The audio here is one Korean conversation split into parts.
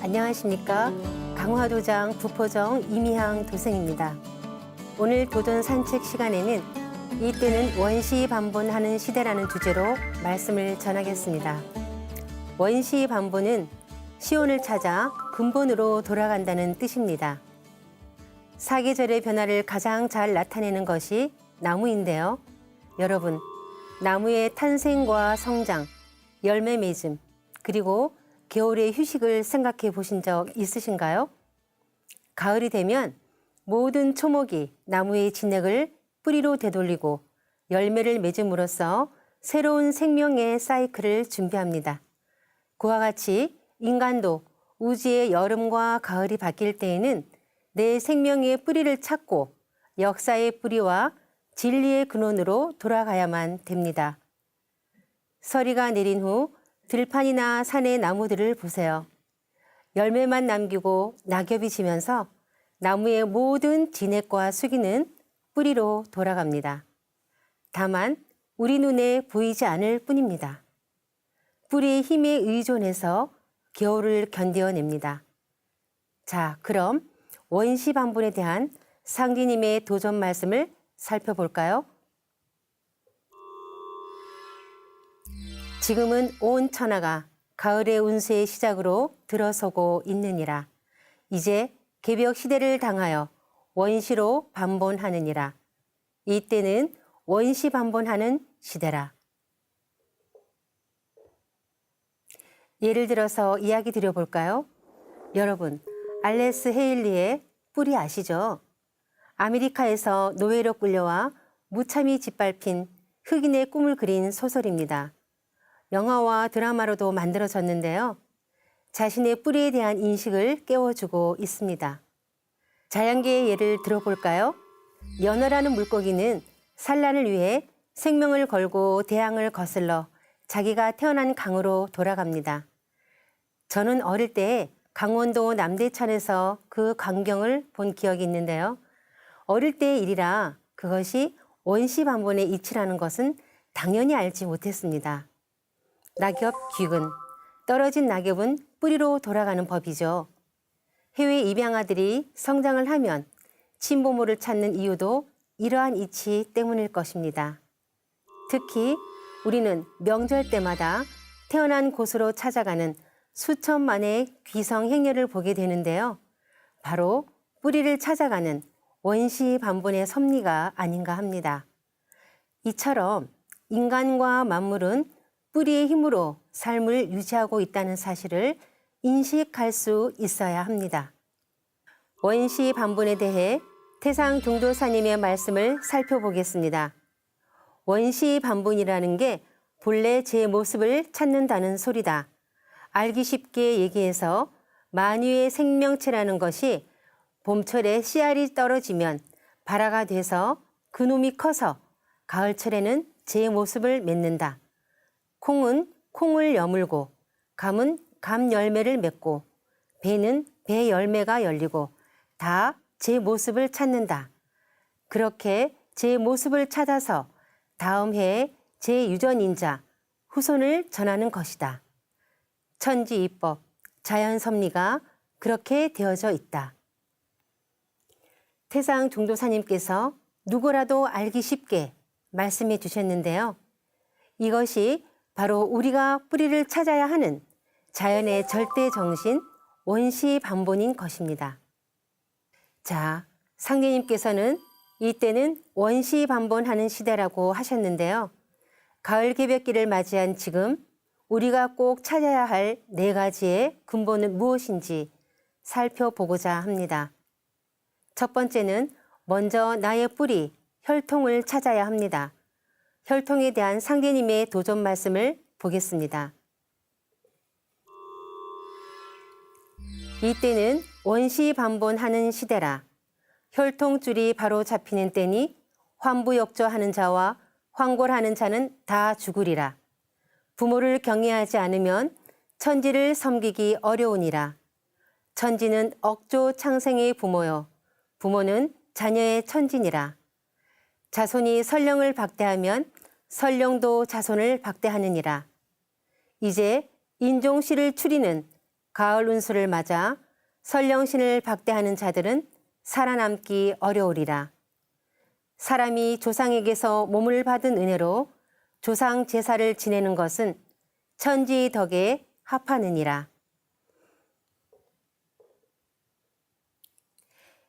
안녕하십니까. 강화도장 부포정 이미향 도생입니다. 오늘 도전 산책 시간에는 이때는 원시 반본하는 시대라는 주제로 말씀을 전하겠습니다. 원시 반본은 시온을 찾아 근본으로 돌아간다는 뜻입니다. 사계절의 변화를 가장 잘 나타내는 것이 나무인데요. 여러분, 나무의 탄생과 성장, 열매 맺음, 그리고 겨울의 휴식을 생각해 보신 적 있으신가요? 가을이 되면 모든 초목이 나무의 진액을 뿌리로 되돌리고 열매를 맺음으로써 새로운 생명의 사이클을 준비합니다. 그와 같이 인간도 우주의 여름과 가을이 바뀔 때에는 내 생명의 뿌리를 찾고 역사의 뿌리와 진리의 근원으로 돌아가야만 됩니다. 서리가 내린 후 들판이나 산의 나무들을 보세요. 열매만 남기고 낙엽이 지면서 나무의 모든 진액과 수기는 뿌리로 돌아갑니다. 다만 우리 눈에 보이지 않을 뿐입니다. 뿌리의 힘에 의존해서 겨울을 견뎌냅니다. 자, 그럼 원시 반본에 대한 상디님의 도전 말씀을 살펴볼까요? 지금은 온 천하가 가을의 운수의 시작으로 들어서고 있느니라. 이제 개벽 시대를 당하여 원시로 반본하느니라. 이때는 원시 반본하는 시대라. 예를 들어서 이야기 드려볼까요? 여러분, 알레스 헤일리의 뿌리 아시죠? 아메리카에서 노예로 끌려와 무참히 짓밟힌 흑인의 꿈을 그린 소설입니다. 영화와 드라마로도 만들어졌는데요. 자신의 뿌리에 대한 인식을 깨워주고 있습니다. 자연계의 예를 들어볼까요? 연어라는 물고기는 산란을 위해 생명을 걸고 대양을 거슬러 자기가 태어난 강으로 돌아갑니다. 저는 어릴 때 강원도 남대천에서 그 광경을 본 기억이 있는데요. 어릴 때의 일이라 그것이 원시 반본의 이치라는 것은 당연히 알지 못했습니다. 낙엽 귀근, 떨어진 낙엽은 뿌리로 돌아가는 법이죠. 해외 입양아들이 성장을 하면 친부모를 찾는 이유도 이러한 이치 때문일 것입니다. 특히 우리는 명절 때마다 태어난 곳으로 찾아가는 수천만의 귀성 행렬을 보게 되는데요. 바로 뿌리를 찾아가는 원시 반본의 섭리가 아닌가 합니다. 이처럼 인간과 만물은 뿌리의 힘으로 삶을 유지하고 있다는 사실을 인식할 수 있어야 합니다. 원시 반본에 대해 태상 중도사님의 말씀을 살펴보겠습니다. 원시 반본이라는 게 본래 제 모습을 찾는다는 소리다. 알기 쉽게 얘기해서 만유의 생명체라는 것이 봄철에 씨알이 떨어지면 발화가 돼서 그놈이 커서 가을철에는 제 모습을 맺는다. 콩은 콩을 여물고 감은 감 열매를 맺고 배는 배 열매가 열리고 다 제 모습을 찾는다. 그렇게 제 모습을 찾아서 다음 해에 제 유전인자 후손을 전하는 것이다. 천지이법, 자연섭리가 그렇게 되어져 있다. 태상 중도사님께서 누구라도 알기 쉽게 말씀해 주셨는데요. 이것이 바로 우리가 뿌리를 찾아야 하는 자연의 절대 정신, 원시 반본인 것입니다. 자, 상대님께서는 이때는 원시 반본하는 시대라고 하셨는데요. 가을 개벽기를 맞이한 지금 우리가 꼭 찾아야 할 4가지의 근본은 무엇인지 살펴보고자 합니다. 첫 번째는 먼저 나의 뿌리, 혈통을 찾아야 합니다. 혈통에 대한 상대님의 도전 말씀을 보겠습니다. 이때는 원시 반본하는 시대라. 혈통줄이 바로 잡히는 때니 환부역조하는 자와 황골하는 자는 다 죽으리라. 부모를 경외하지 않으면 천지를 섬기기 어려우니라. 천지는 억조 창생의 부모요. 부모는 자녀의 천지니라. 자손이 설령을 박대하면 설령도 자손을 박대하느니라. 이제 인종씨를 추리는 가을 운수를 맞아 설령신을 박대하는 자들은 살아남기 어려우리라. 사람이 조상에게서 몸을 받은 은혜로 조상 제사를 지내는 것은 천지의 덕에 합하느니라.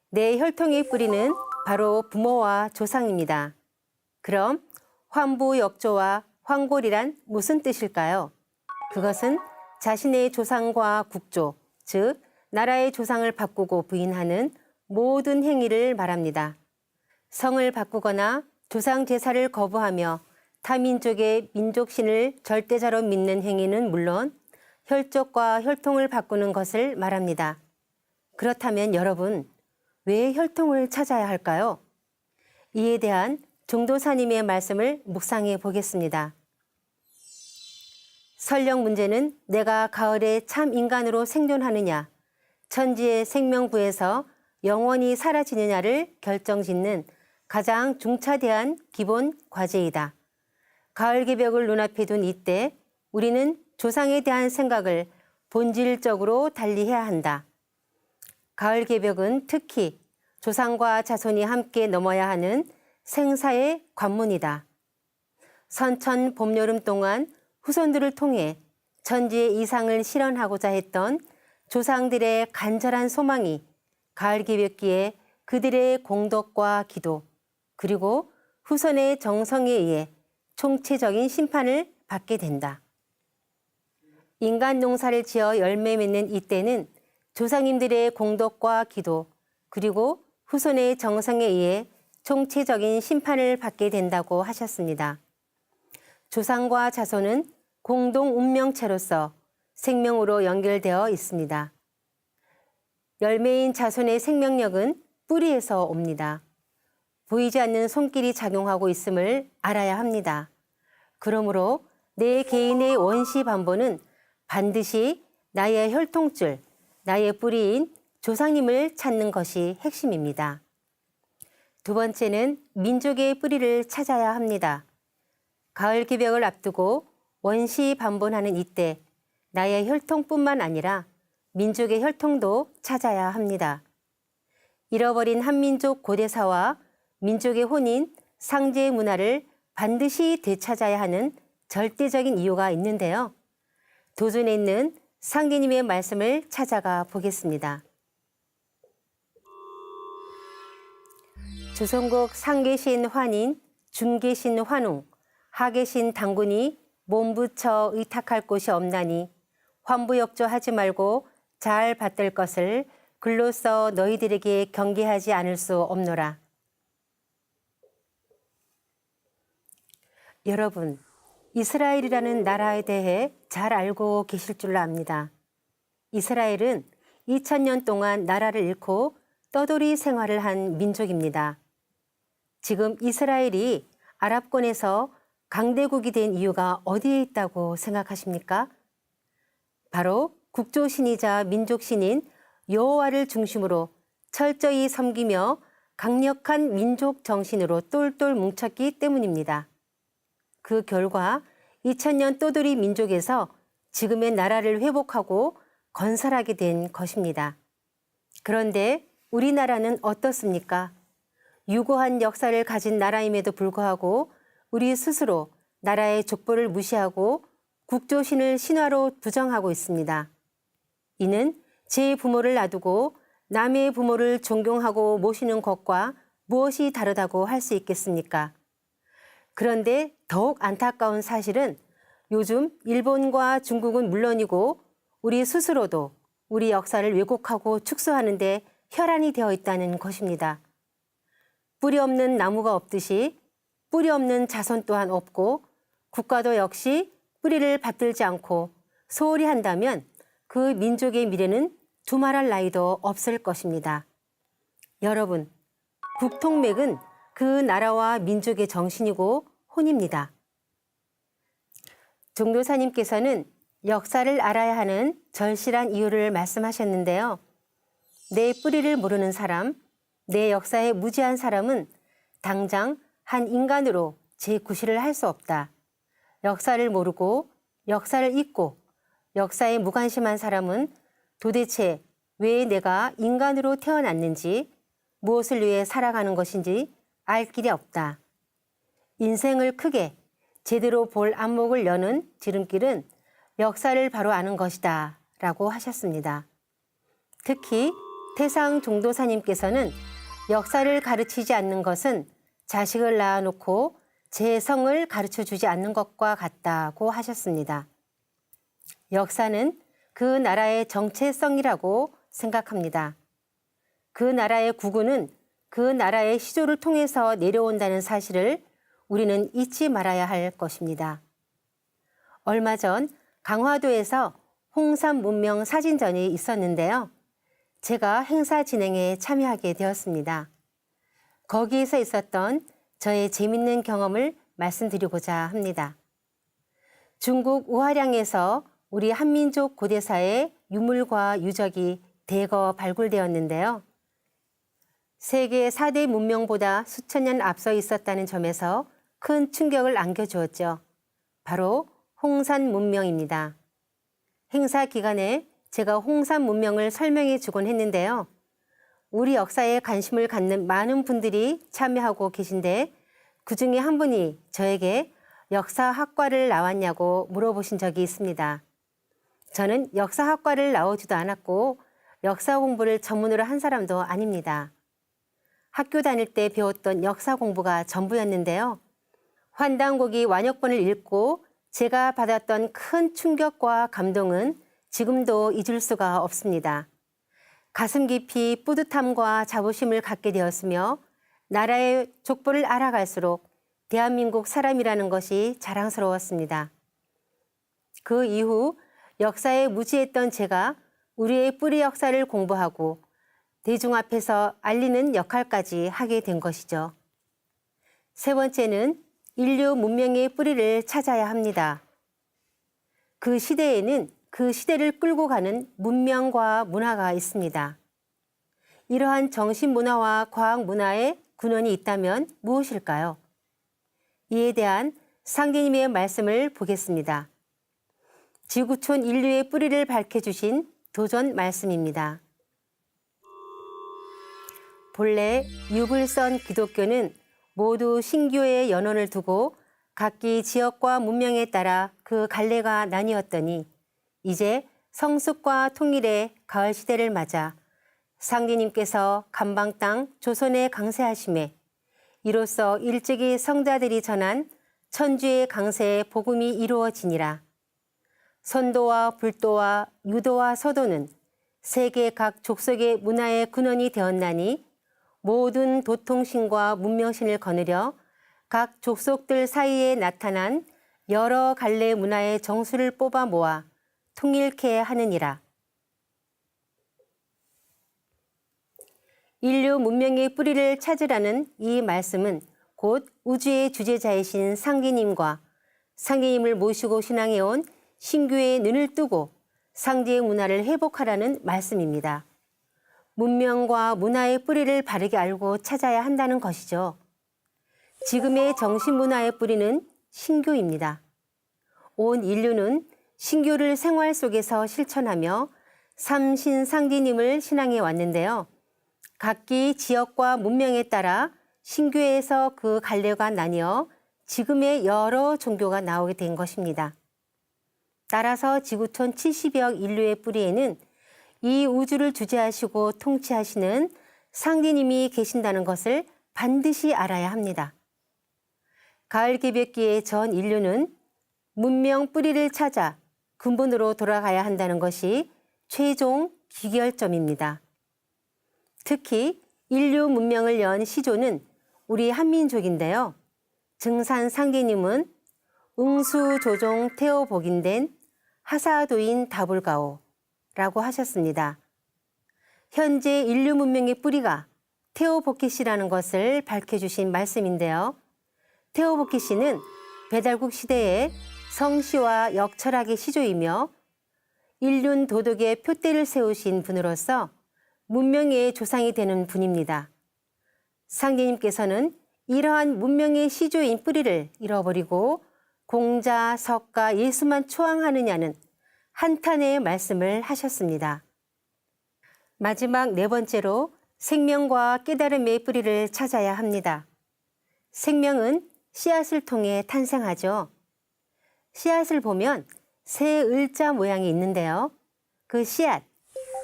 내 혈통의 뿌리는 바로 부모와 조상입니다. 그럼 환부역조와 환골이란 무슨 뜻일까요? 그것은 자신의 조상과 국조, 즉 나라의 조상을 바꾸고 부인하는 모든 행위를 말합니다. 성을 바꾸거나 조상 제사를 거부하며 타민족의 민족신을 절대자로 믿는 행위는 물론 혈족과 혈통을 바꾸는 것을 말합니다. 그렇다면 여러분, 왜 혈통을 찾아야 할까요? 이에 대한 종도사님의 말씀을 묵상해 보겠습니다. 설령 문제는 내가 가을에 참 인간으로 생존하느냐, 천지의 생명부에서 영원히 사라지느냐를 결정짓는 가장 중차대한 기본 과제이다. 가을 개벽을 눈앞에 둔 이때 우리는 조상에 대한 생각을 본질적으로 달리해야 한다. 가을 개벽은 특히 조상과 자손이 함께 넘어야 하는 생사의 관문이다. 선천 봄, 여름 동안 후손들을 통해 천지의 이상을 실현하고자 했던 조상들의 간절한 소망이 가을 개벽기에 그들의 공덕과 기도 그리고 후손의 정성에 의해 총체적인 심판을 받게 된다. 인간 농사를 지어 열매 맺는 이때는 조상님들의 공덕과 기도 그리고 후손의 정성에 의해 총체적인 심판을 받게 된다고 하셨습니다. 조상과 자손은 공동 운명체로서 생명으로 연결되어 있습니다. 열매인 자손의 생명력은 뿌리에서 옵니다. 보이지 않는 손길이 작용하고 있음을 알아야 합니다. 그러므로 내 개인의 원시 반보는 반드시 나의 혈통줄, 나의 뿌리인 조상님을 찾는 것이 핵심입니다. 두 번째는 민족의 뿌리를 찾아야 합니다. 가을 개벽을 앞두고 원시 반본하는 이때 나의 혈통뿐만 아니라 민족의 혈통도 찾아야 합니다. 잃어버린 한민족 고대사와 민족의 혼인 상제 문화를 반드시 되찾아야 하는 절대적인 이유가 있는데요. 도전에 있는 상제님의 말씀을 찾아가 보겠습니다. 조선국 상계신 환인, 중계신 환웅, 하계신 당군이 몸부쳐 의탁할 곳이 없나니 환부역조 하지 말고 잘 받들 것을 글로써 너희들에게 경계하지 않을 수 없노라. 여러분, 이스라엘이라는 나라에 대해 잘 알고 계실 줄로 압니다. 이스라엘은 2000년 동안 나라를 잃고 떠돌이 생활을 한 민족입니다. 지금 이스라엘이 아랍권에서 강대국이 된 이유가 어디에 있다고 생각하십니까? 바로 국조신이자 민족신인 여호와를 중심으로 철저히 섬기며 강력한 민족 정신으로 똘똘 뭉쳤기 때문입니다. 그 결과 2000년 떠돌이 민족에서 지금의 나라를 회복하고 건설하게 된 것입니다. 그런데 우리나라는 어떻습니까? 유구한 역사를 가진 나라임에도 불구하고 우리 스스로 나라의 족보를 무시하고 국조신을 신화로 부정하고 있습니다. 이는 제 부모를 놔두고 남의 부모를 존경하고 모시는 것과 무엇이 다르다고 할 수 있겠습니까? 그런데 더욱 안타까운 사실은 요즘 일본과 중국은 물론이고 우리 스스로도 우리 역사를 왜곡하고 축소하는 데 혈안이 되어 있다는 것입니다. 뿌리 없는 나무가 없듯이 뿌리 없는 자손 또한 없고 국가도 역시 뿌리를 받들지 않고 소홀히 한다면 그 민족의 미래는 두말할 나위도 없을 것입니다. 여러분, 국통맥은 그 나라와 민족의 정신이고 혼입니다. 종도사님께서는 역사를 알아야 하는 절실한 이유를 말씀하셨는데요. 내 뿌리를 모르는 사람, 내 역사에 무지한 사람은 당장 한 인간으로 제9시를 할 수 없다. 역사를 모르고 역사를 잊고 역사에 무관심한 사람은 도대체 왜 내가 인간으로 태어났는지, 무엇을 위해 살아가는 것인지 알 길이 없다. 인생을 크게 제대로 볼 안목을 여는 지름길은 역사를 바로 아는 것이다 라고 하셨습니다. 특히 태상 종도사님께서는 역사를 가르치지 않는 것은 자식을 낳아놓고 제 성을 가르쳐주지 않는 것과 같다고 하셨습니다. 역사는 그 나라의 정체성이라고 생각합니다. 그 나라의 국운은 그 나라의 시조를 통해서 내려온다는 사실을 우리는 잊지 말아야 할 것입니다. 얼마 전 강화도에서 홍산 문명 사진전이 있었는데요. 제가 행사 진행에 참여하게 되었습니다. 거기에서 있었던 저의 재밌는 경험을 말씀드리고자 합니다. 중국 우하량에서 우리 한민족 고대사의 유물과 유적이 대거 발굴되었는데요. 세계 4대 문명보다 수천 년 앞서 있었다는 점에서 큰 충격을 안겨주었죠. 바로 홍산 문명입니다. 행사 기간에 제가 홍산 문명을 설명해 주곤 했는데요. 우리 역사에 관심을 갖는 많은 분들이 참여하고 계신데 그중에 한 분이 저에게 역사학과를 나왔냐고 물어보신 적이 있습니다. 저는 역사학과를 나오지도 않았고 역사 공부를 전문으로 한 사람도 아닙니다. 학교 다닐 때 배웠던 역사 공부가 전부였는데요. 환단고기 완역본을 읽고 제가 받았던 큰 충격과 감동은 지금도 잊을 수가 없습니다. 가슴 깊이 뿌듯함과 자부심을 갖게 되었으며 나라의 족보를 알아갈수록 대한민국 사람이라는 것이 자랑스러웠습니다. 그 이후 역사에 무지했던 제가 우리의 뿌리 역사를 공부하고 대중 앞에서 알리는 역할까지 하게 된 것이죠. 세 번째는 인류 문명의 뿌리를 찾아야 합니다. 그 시대에는 그 시대를 끌고 가는 문명과 문화가 있습니다. 이러한 정신문화와 과학문화의 근원이 있다면 무엇일까요? 이에 대한 상계님의 말씀을 보겠습니다. 지구촌 인류의 뿌리를 밝혀주신 도전 말씀입니다. 본래 유불선 기독교는 모두 신교의 연원을 두고 각기 지역과 문명에 따라 그 갈래가 나뉘었더니 이제 성숙과 통일의 가을 시대를 맞아 상계님께서 감방 땅 조선에 강세하심에 이로써 일찍이 성자들이 전한 천주의 강세의 복음이 이루어지니라. 선도와 불도와 유도와 서도는 세계 각 족속의 문화의 근원이 되었나니 모든 도통신과 문명신을 거느려 각 족속들 사이에 나타난 여러 갈래 문화의 정수를 뽑아 모아 통일케 하느니라. 인류 문명의 뿌리를 찾으라는 이 말씀은 곧 우주의 주제자이신 상계님과 상계님을 모시고 신앙해온 신교의 눈을 뜨고 상대의 문화를 회복하라는 말씀입니다. 문명과 문화의 뿌리를 바르게 알고 찾아야 한다는 것이죠. 지금의 정신문화의 뿌리는 신교입니다. 온 인류는 신교를 생활 속에서 실천하며 삼신상디님을 신앙해 왔는데요. 각기 지역과 문명에 따라 신교에서 그 갈래가 나뉘어 지금의 여러 종교가 나오게 된 것입니다. 따라서 지구촌 70여 인류의 뿌리에는 이 우주를 주재하시고 통치하시는 상디님이 계신다는 것을 반드시 알아야 합니다. 가을 개벽기의 전 인류는 문명 뿌리를 찾아 근본으로 돌아가야 한다는 것이 최종 기결점입니다. 특히 인류 문명을 연 시조는 우리 한민족인데요. 증산 상계님은 응수조종 태오복인된 하사도인 다불가오 라고 하셨습니다. 현재 인류 문명의 뿌리가 태오복희씨라는 것을 밝혀주신 말씀인데요. 태오복희씨는 배달국 시대의 성시와 역철학의 시조이며 인륜 도덕의 표대를 세우신 분으로서 문명의 조상이 되는 분입니다. 상계님께서는 이러한 문명의 시조인 뿌리를 잃어버리고 공자, 석가, 예수만 초항하느냐는 한탄의 말씀을 하셨습니다. 마지막 네 번째로 생명과 깨달음의 뿌리를 찾아야 합니다. 생명은 씨앗을 통해 탄생하죠. 씨앗을 보면 새 을자 모양이 있는데요. 그 씨앗,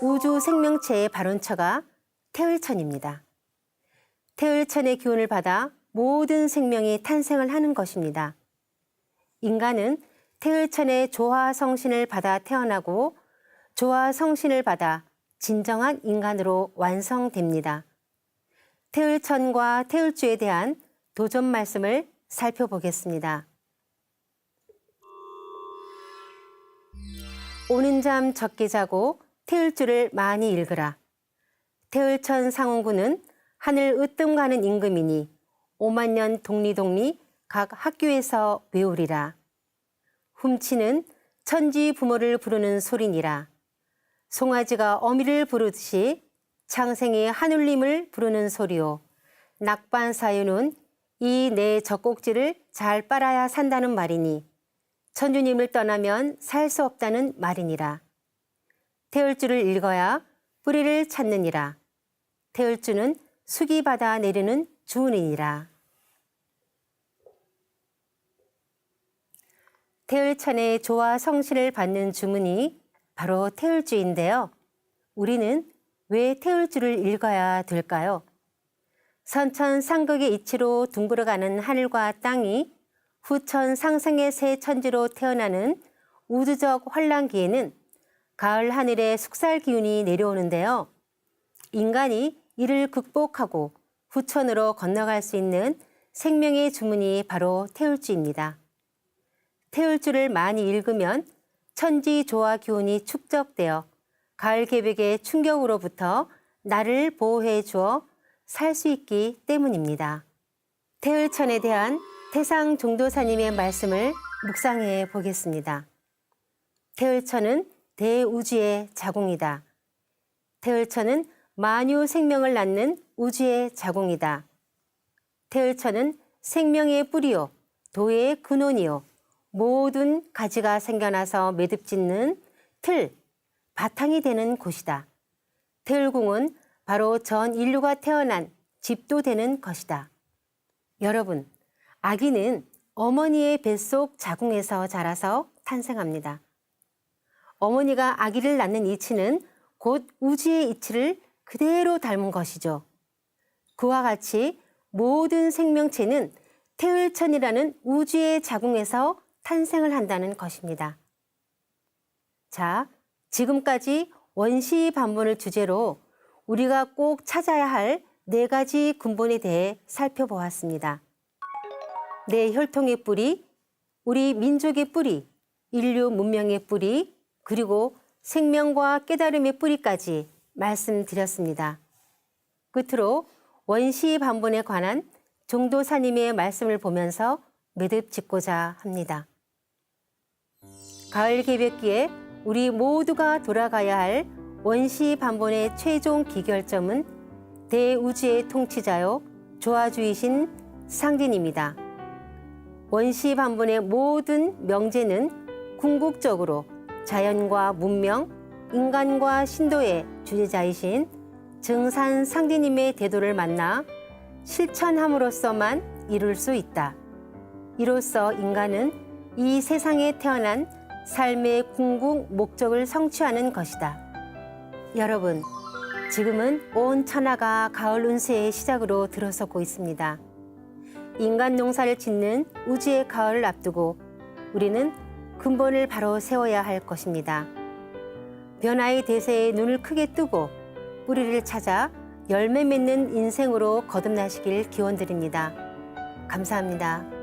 우주 생명체의 발원처가 태을천입니다. 태을천의 기운을 받아 모든 생명이 탄생을 하는 것입니다. 인간은 태을천의 조화성신을 받아 태어나고 조화성신을 받아 진정한 인간으로 완성됩니다. 태을천과 태을주에 대한 도전 말씀을 살펴보겠습니다. 오는 잠 적게 자고 태을주를 많이 읽으라. 태을천 상원군은 하늘 으뜸 가는 임금이니 5만 년 동리동리 각 학교에서 외우리라. 훔치는 천지 부모를 부르는 소리니라. 송아지가 어미를 부르듯이 창생의 하늘님을 부르는 소리요. 낙반사유는 이 내 젖꼭지를 잘 빨아야 산다는 말이니 천주님을 떠나면 살 수 없다는 말이니라. 태을주를 읽어야 뿌리를 찾느니라. 태을주는 수기 받아 내리는 주운이니라. 태을천의 조화 성신을 받는 주문이 바로 태을주인데요. 우리는 왜 태을주를 읽어야 될까요? 선천 상극의 이치로 둥글어가는 하늘과 땅이 후천 상생의 새 천지로 태어나는 우주적 환란기에는 가을 하늘에 숙살 기운이 내려오는데요. 인간이 이를 극복하고 후천으로 건너갈 수 있는 생명의 주문이 바로 태을주입니다. 태을주를 많이 읽으면 천지 조화 기운이 축적되어 가을 개백의 충격으로부터 나를 보호해 주어 살 수 있기 때문입니다. 태을천에 대한 태상 종도사님의 말씀을 묵상해 보겠습니다. 태을천은 대우주의 자궁이다. 태을천은 만유 생명을 낳는 우주의 자궁이다. 태을천은 생명의 뿌리요, 도의 근원이요, 모든 가지가 생겨나서 매듭짓는 틀, 바탕이 되는 곳이다. 태을궁은 바로 전 인류가 태어난 집도 되는 것이다. 여러분, 아기는 어머니의 뱃속 자궁에서 자라서 탄생합니다. 어머니가 아기를 낳는 이치는 곧 우주의 이치를 그대로 닮은 것이죠. 그와 같이 모든 생명체는 태을천이라는 우주의 자궁에서 탄생을 한다는 것입니다. 자, 지금까지 원시반본을 주제로 우리가 꼭 찾아야 할 4가지 근본에 대해 살펴보았습니다. 내 혈통의 뿌리, 우리 민족의 뿌리, 인류 문명의 뿌리, 그리고 생명과 깨달음의 뿌리까지 말씀드렸습니다. 끝으로 원시반본에 관한 종도사님의 말씀을 보면서 매듭 짓고자 합니다. 가을 개벽기에 우리 모두가 돌아가야 할 원시반본의 최종 기결점은 대우주의 통치자요 조화주이신 상진입니다. 원시반본의 모든 명제는 궁극적으로 자연과 문명, 인간과 신도의 주제자이신 증산 상진님의 대도를 만나 실천함으로써만 이룰 수 있다. 이로써 인간은 이 세상에 태어난 삶의 궁극 목적을 성취하는 것이다. 여러분, 지금은 온 천하가 가을 운세의 시작으로 들어서고 있습니다. 인간 농사를 짓는 우주의 가을을 앞두고 우리는 근본을 바로 세워야 할 것입니다. 변화의 대세에 눈을 크게 뜨고 뿌리를 찾아 열매 맺는 인생으로 거듭나시길 기원드립니다. 감사합니다.